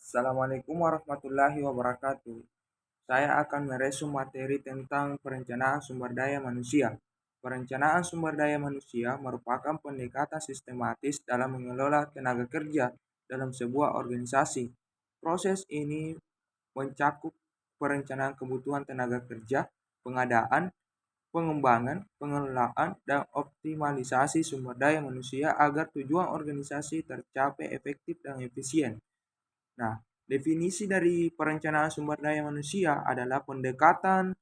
Assalamualaikum warahmatullahi wabarakatuh. Saya akan meresum materi tentang perencanaan sumber daya manusia. Perencanaan sumber daya manusia merupakan pendekatan sistematis dalam mengelola tenaga kerja dalam sebuah organisasi. Proses ini mencakup perencanaan kebutuhan tenaga kerja, pengadaan, pengembangan, pengelolaan, dan optimalisasi sumber daya manusia agar tujuan organisasi tercapai efektif dan efisien. Nah, definisi dari perencanaan sumber daya manusia adalah pendekatan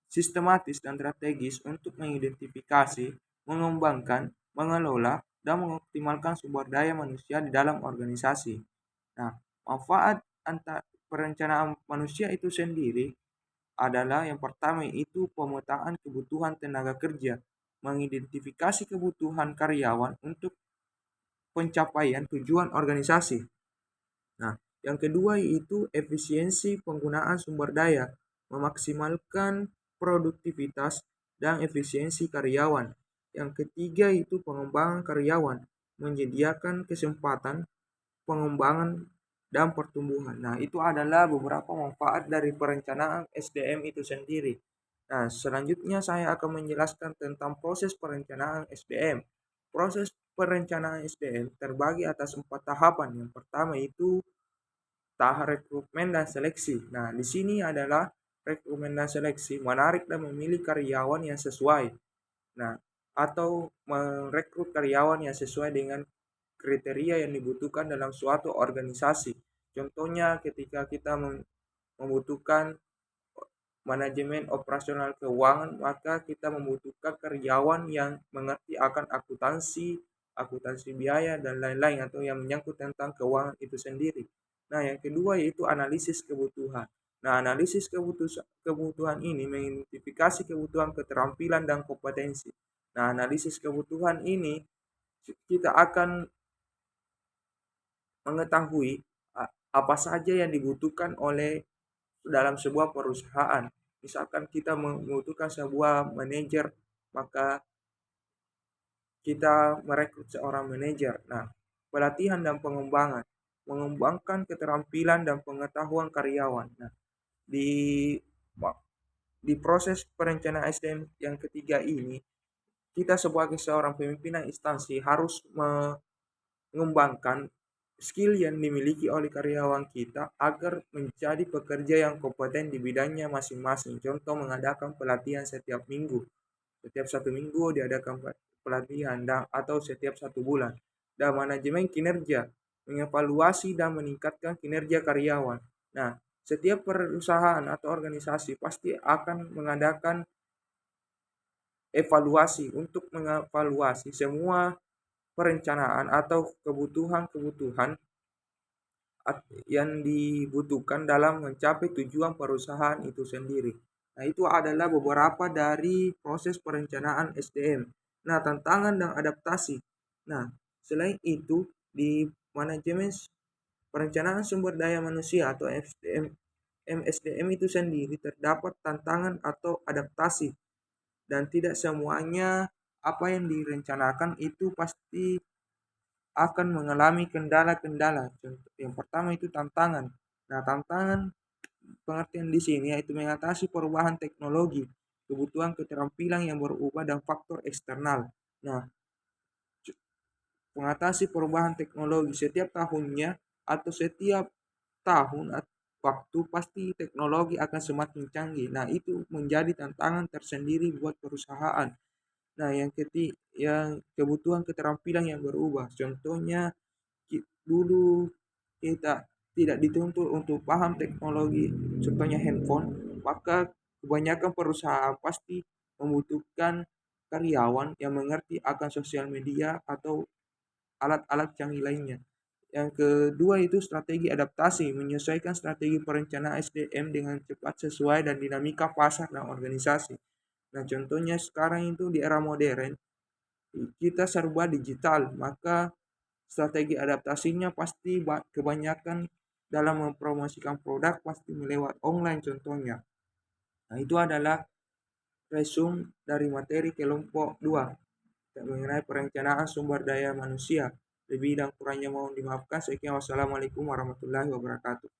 sistematis dan strategis untuk mengidentifikasi, mengembangkan, mengelola, dan mengoptimalkan sumber daya manusia di dalam organisasi. Nah, manfaat perencanaan manusia itu sendiri adalah yang pertama itu pemetaan kebutuhan tenaga kerja, mengidentifikasi kebutuhan karyawan untuk pencapaian tujuan organisasi. Nah, yang kedua yaitu efisiensi penggunaan sumber daya, memaksimalkan produktivitas dan efisiensi karyawan. Yang ketiga itu pengembangan karyawan, menyediakan kesempatan pengembangan dan pertumbuhan. Nah, itu adalah beberapa manfaat dari perencanaan SDM itu sendiri. Nah, selanjutnya saya akan menjelaskan tentang proses perencanaan SDM. Proses perencanaan SDM terbagi atas 4 tahapan. Yang pertama itu tahap rekrutmen dan seleksi. Nah, di sini adalah rekrutmen dan seleksi, menarik dan memilih karyawan yang sesuai. Nah, atau merekrut karyawan yang sesuai dengan kriteria yang dibutuhkan dalam suatu organisasi. Contohnya ketika kita membutuhkan manajemen operasional keuangan, maka kita membutuhkan karyawan yang mengerti akan akuntansi, akuntansi biaya, dan lain-lain atau yang menyangkut tentang keuangan itu sendiri. Nah, yang kedua yaitu analisis kebutuhan. Nah, analisis kebutuhan ini mengidentifikasi kebutuhan keterampilan dan kompetensi. Nah, analisis kebutuhan ini kita akan mengetahui apa saja yang dibutuhkan oleh dalam sebuah perusahaan. Misalkan kita membutuhkan sebuah manajer, maka kita merekrut seorang manajer. Nah, pelatihan dan pengembangan, mengembangkan keterampilan dan pengetahuan karyawan. Nah, di di proses perencanaan SDM yang ketiga ini, kita sebagai seorang pimpinan instansi harus mengembangkan skill yang dimiliki oleh karyawan kita agar menjadi pekerja yang kompeten di bidangnya masing-masing. Contoh mengadakan pelatihan setiap minggu. Setiap 1 minggu diadakan pelatihan atau setiap 1 bulan. Dan manajemen kinerja, mengevaluasi dan meningkatkan kinerja karyawan. Nah, setiap perusahaan atau organisasi pasti akan mengadakan evaluasi untuk mengevaluasi semua perencanaan atau kebutuhan-kebutuhan yang dibutuhkan dalam mencapai tujuan perusahaan itu sendiri. Nah, itu adalah beberapa dari proses perencanaan SDM. Nah, tantangan dan adaptasi. Nah, selain itu, di manajemen perencanaan sumber daya manusia atau MSDM itu sendiri terdapat tantangan atau adaptasi dan tidak semuanya apa yang direncanakan itu pasti akan mengalami kendala-kendala. Yang pertama itu tantangan. Nah, tantangan pengertian di sini yaitu mengatasi perubahan teknologi, kebutuhan keterampilan yang berubah dan faktor eksternal. Nah, mengatasi perubahan teknologi setiap tahunnya atau setiap tahun waktu pasti teknologi akan semakin canggih. Nah, itu menjadi tantangan tersendiri buat perusahaan. Nah, yang kebutuhan keterampilan yang berubah. Contohnya dulu kita tidak dituntut untuk paham teknologi, contohnya handphone, maka kebanyakan perusahaan pasti membutuhkan karyawan yang mengerti akan sosial media atau alat-alat canggih lainnya. Yang kedua itu strategi adaptasi, menyesuaikan strategi perencanaan SDM dengan cepat sesuai dan dinamika pasar dan organisasi. Nah, contohnya sekarang itu di era modern, kita serba digital, maka strategi adaptasinya pasti kebanyakan dalam mempromosikan produk pasti melewat online contohnya. Nah, itu adalah resume dari materi kelompok 2 mengenai perencanaan sumber daya manusia. Lebih dan kurangnya mohon dimaafkan. Sekian, wassalamualaikum warahmatullahi wabarakatuh.